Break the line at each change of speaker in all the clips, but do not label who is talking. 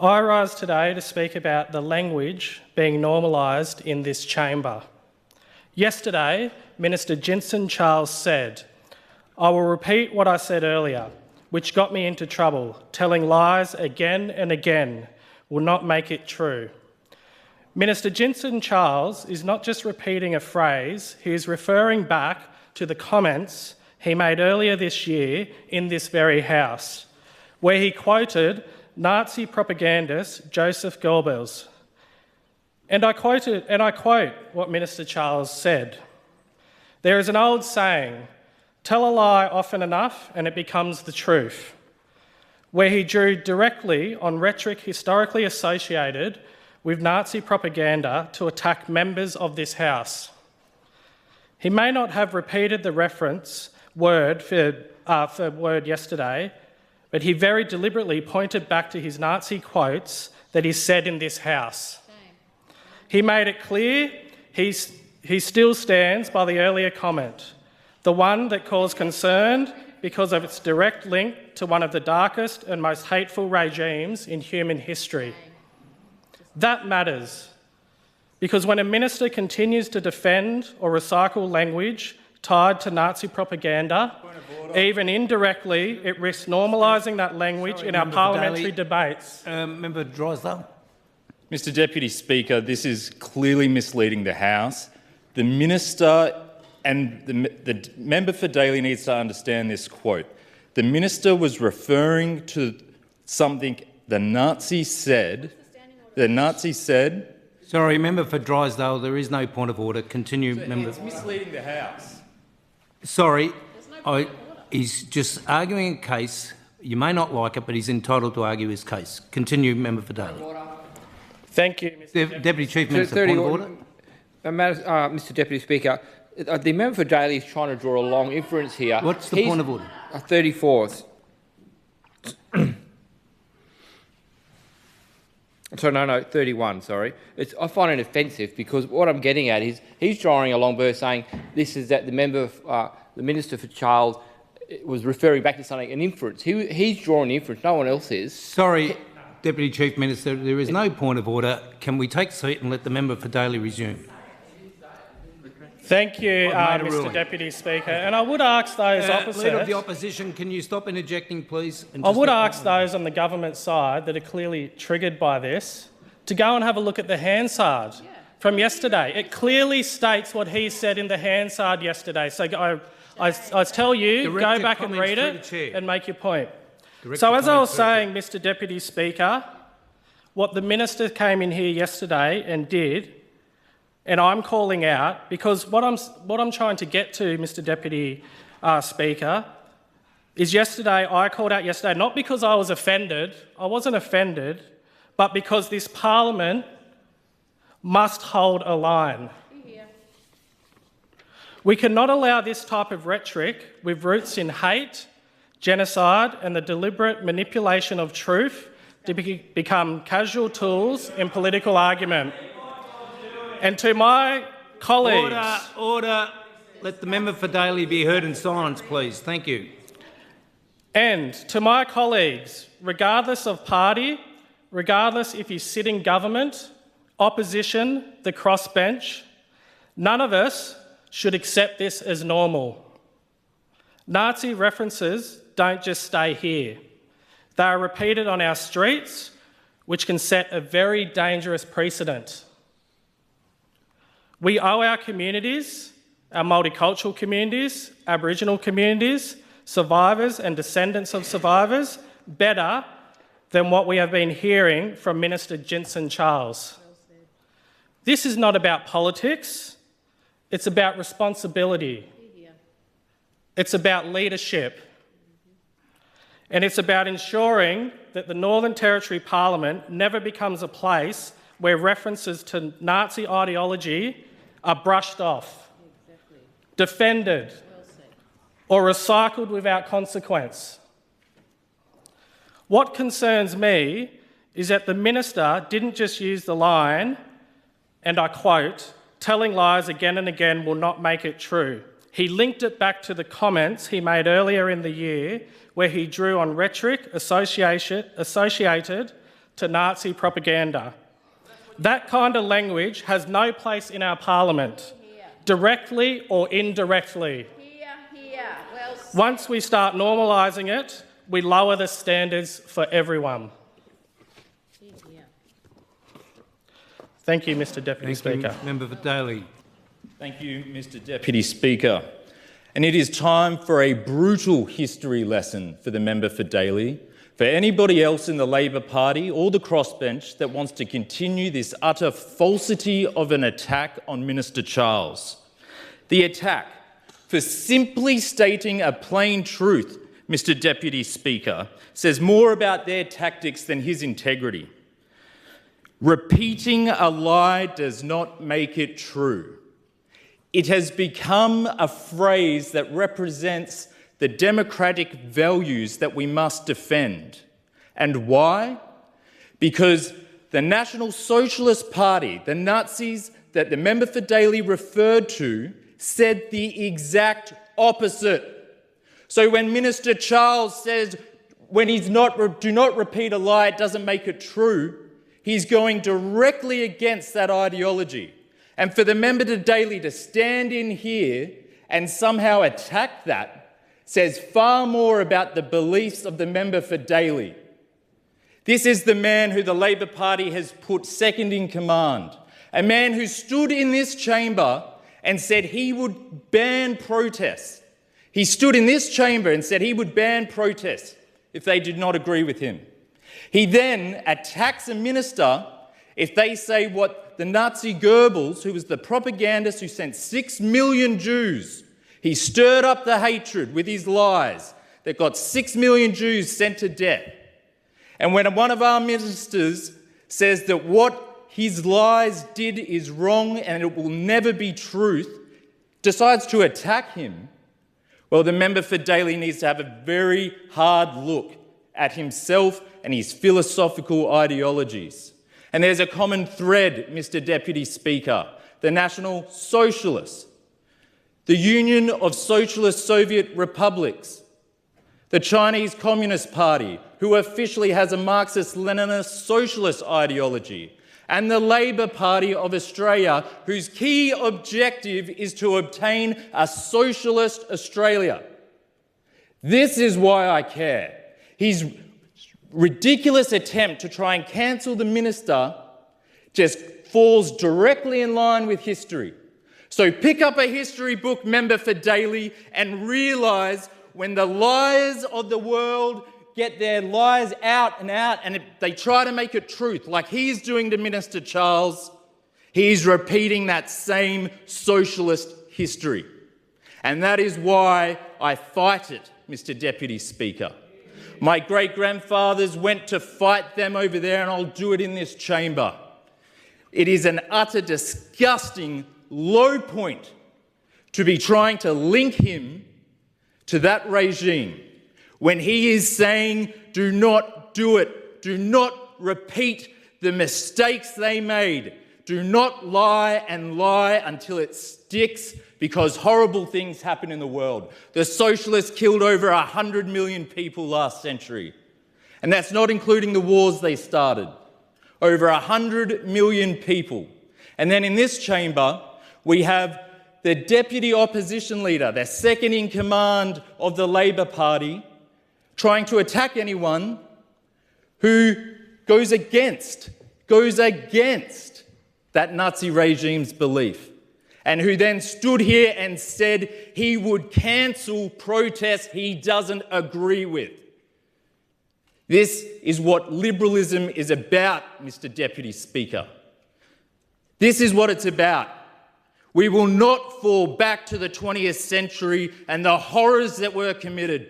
I rise today to speak about the language being normalised in this chamber. Yesterday, Minister Jinson Charls said, "I will repeat what I said earlier, which got me into trouble. Telling lies again and again will not make it true." Minister Jinson Charls is not just repeating a phrase, he is referring back to the comments he made earlier this year in this very House, where he quoted Nazi propagandist 𝒔𝒕𝒊𝒍𝒍. And I quote what Minister Charls said. "There is an old saying, tell a lie often enough and it becomes the truth," where he drew directly on rhetoric historically associated with Nazi propaganda to attack members of this House. He may not have repeated the reference word for word yesterday, but he very deliberately pointed back to his Nazi quotes that he said in this House. He made it clear he still stands by the earlier comment, the one that caused concern because of its direct link to one of the darkest and most hateful regimes in human history. That matters, because when a minister continues to defend or recycle language tied to Nazi propaganda, even indirectly, it risks normalising that language in our parliamentary debates.
Member Drysdale.
Mr Deputy Speaker, this is clearly misleading the House. The Minister and the member for Daly needs to understand this quote. The Minister was referring to something the Nazi said.
Sorry, member for Drysdale, there is no point of order. Continue, member.
It's misleading the House.
Sorry, he's just arguing a case. You may not like it, but he's entitled to argue his case. Continue, member for Daly.
Thank you, Mr.
Deputy Chief Minister. Point of order.
Mr Deputy Speaker, the member for Daly is trying to draw a long inference here.
What's the point of order?
34th. Sorry, no, 31, sorry. I find it offensive because what I'm getting at is he's drawing a long burst saying this is that the Minister for Charles was referring back to something, an inference. He's drawing inference, no one else is.
Sorry, Deputy Chief Minister, there is no point of order. Can we take a seat and let the member for Daly resume?
Thank you, Mr Deputy Speaker. And I would ask those opposite...
Leader of the Opposition, can you stop interjecting, please?
I would ask those on the government side that are clearly triggered by this to go and have a look at the Hansard from yesterday. It clearly states what he said in the Hansard yesterday. So I tell you, go back and read it and make your point. So as I was saying, Mr Deputy Speaker, what the Minister came in here yesterday and did, and I'm calling out, because what I'm trying to get to, Mr Deputy Speaker, is yesterday, I called out yesterday, not because I was offended, I wasn't offended, but because this parliament must hold a line. We cannot allow this type of rhetoric with roots in hate, genocide and the deliberate manipulation of truth to become casual tools in political argument. And to my colleagues...
Order. Let the member for Daly be heard in silence, please. Thank you.
And to my colleagues, regardless of party, regardless if you sit in government, opposition, the crossbench, none of us should accept this as normal. Nazi references don't just stay here. They are repeated on our streets, which can set a very dangerous precedent. We owe our communities, our multicultural communities, Aboriginal communities, survivors and descendants of survivors, better than what we have been hearing from Minister Jinson Charls. This is not about politics, it's about responsibility. It's about leadership. And it's about ensuring that the Northern Territory Parliament never becomes a place where references to Nazi ideology are brushed off, defended, or recycled without consequence. What concerns me is that the Minister didn't just use the line, and I quote, "telling lies again and again will not make it true." He linked it back to the comments he made earlier in the year where he drew on rhetoric associated to Nazi propaganda. That kind of language has no place in our parliament, directly or indirectly. Once we start normalising it, we lower the standards for everyone. Thank you, Mr Deputy Speaker.
Member for Daly.
Thank you, Mr Deputy Speaker. And it is time for a brutal history lesson for the member for Daly, for anybody else in the Labor Party or the crossbench that wants to continue this utter falsity of an attack on Minister Charles. The attack for simply stating a plain truth, Mr Deputy Speaker, says more about their tactics than his integrity. Repeating a lie does not make it true. It has become a phrase that represents the democratic values that we must defend. And why? Because the National Socialist Party, the Nazis that the member for Daly referred to, said the exact opposite. So when Minister Charles says, do not repeat a lie, it doesn't make it true, he's going directly against that ideology. And for the member for Daly to stand in here and somehow attack that says far more about the beliefs of the member for Daly. This is the man who the Labor Party has put second in command, a man who stood in this chamber and said he would ban protests. He stood in this chamber and said he would ban protests if they did not agree with him. He then attacks a minister if they say what the Nazi Goebbels, who was the propagandist who sent 6 million Jews, he stirred up the hatred with his lies that got 6 million Jews sent to death. And when one of our ministers says that what his lies did is wrong and it will never be truth, decides to attack him, well, the member for Daly needs to have a very hard look at himself and his philosophical ideologies. And there's a common thread, Mr Deputy Speaker. The National Socialists, the Union of Socialist Soviet Republics, the Chinese Communist Party, who officially has a Marxist-Leninist socialist ideology, and the Labor Party of Australia, whose key objective is to obtain a socialist Australia. This is why I care. His ridiculous attempt to try and cancel the minister just falls directly in line with history. So pick up a history book, member for Daly, and realise when the liars of the world get their lies out and they try to make it truth, like he's doing to Minister Charles, he's repeating that same socialist history. And that is why I fight it, Mr Deputy Speaker. My great-grandfathers went to fight them over there, and I'll do it in this chamber. It is an utter disgusting low point to be trying to link him to that regime when he is saying, do not do it, do not repeat the mistakes they made, do not lie and lie until it sticks, because horrible things happen in the world. The socialists killed over 100 million people last century, and that's not including the wars they started. Over 100 million people. And then in this chamber, we have the deputy opposition leader, the second in command of the Labor Party, trying to attack anyone who goes against that Nazi regime's belief, and who then stood here and said he would cancel protests he doesn't agree with. This is what liberalism is about, Mr Deputy Speaker. This is what it's about. We will not fall back to the 20th century and the horrors that were committed.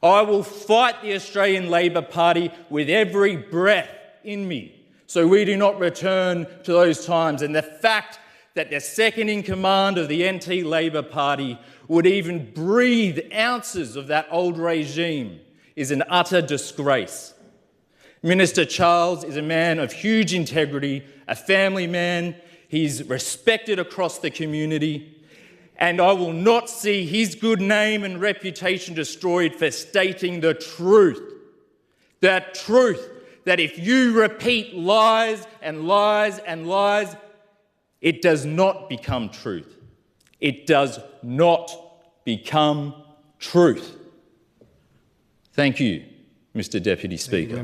I will fight the Australian Labor Party with every breath in me so we do not return to those times. And the fact that the second in command of the NT Labor Party would even breathe ounces of that old regime is an utter disgrace. Minister Charles is a man of huge integrity, a family man. He's respected across the community, and I will not see his good name and reputation destroyed for stating the truth that if you repeat lies and lies and lies, it does not become truth. It does not become truth. Thank you, Mr. Deputy Speaker.